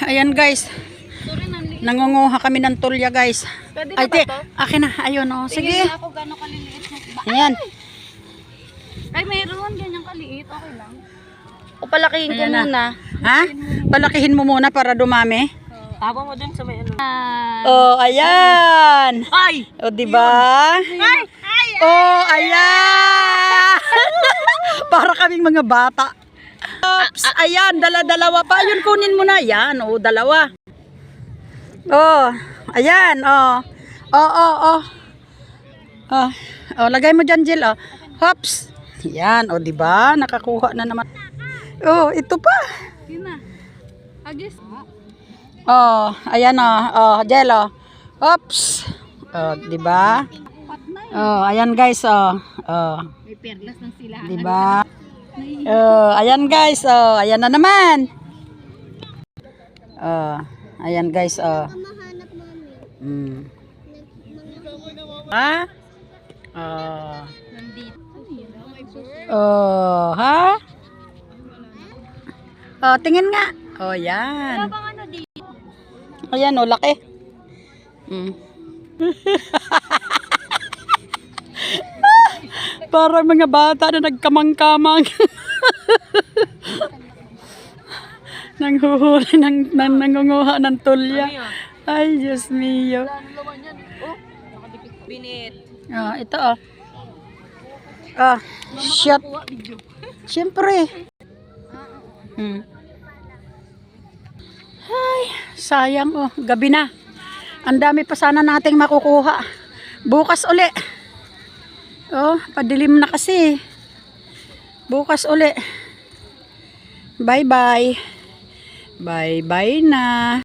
ayan guys. Nangunguha kami ng tulya guys. Pwede na Ay, ba to? akin na. Ayun o. Sige. Tingnan ako gano'ng kaliliit mo. Ayan. Ay, mayroon. Ganyang kaliit. Okay lang. O palakihin ko Ayan na. muna. Ha? Palakihin mo muna para dumami. Tama mo dun sa may ano. Oh, ayan. Ay! O, diba? Ay! Ay! Oh, ayan. Para kaming mga bata. Oops, ayan, dala-dalawa pa. Ayun, kunin mo na. Ayan, oh, dalawa. Oh, ayan, oh. Oh, oh, oh. Oh, oh lagay mo dyan, Jill, oh. Hops. Ayan, oh, diba? Nakakuha na naman. Oh, ito pa. Yun na. Agis. Oh, ayan, oh. Oh, Jill, oh. Hops. Oh, diba? Oh, ayan, guys, oh. Oh. May perlas ng sila. Diba? Oh, ayan guys, oh, ayan na naman. Oh, ayan guys, oh. Ha? Oh. Oh, ha? Oh, tingin nga. Oh, yan. Ayan, oh, laki. Para mga bata na nagkamang-kamang. Nanghuhuli nangunguha ng tulya. Ay, Diyos mio. Binit. Ah, ito oh. Ah, shit. Siyempre. Ay, sayang oh. Gabi na. Ang dami pa sana nating makukuha. Bukas uli. Oh, padilim na kasi. Bukas uli. Bye-bye. Bye-bye na.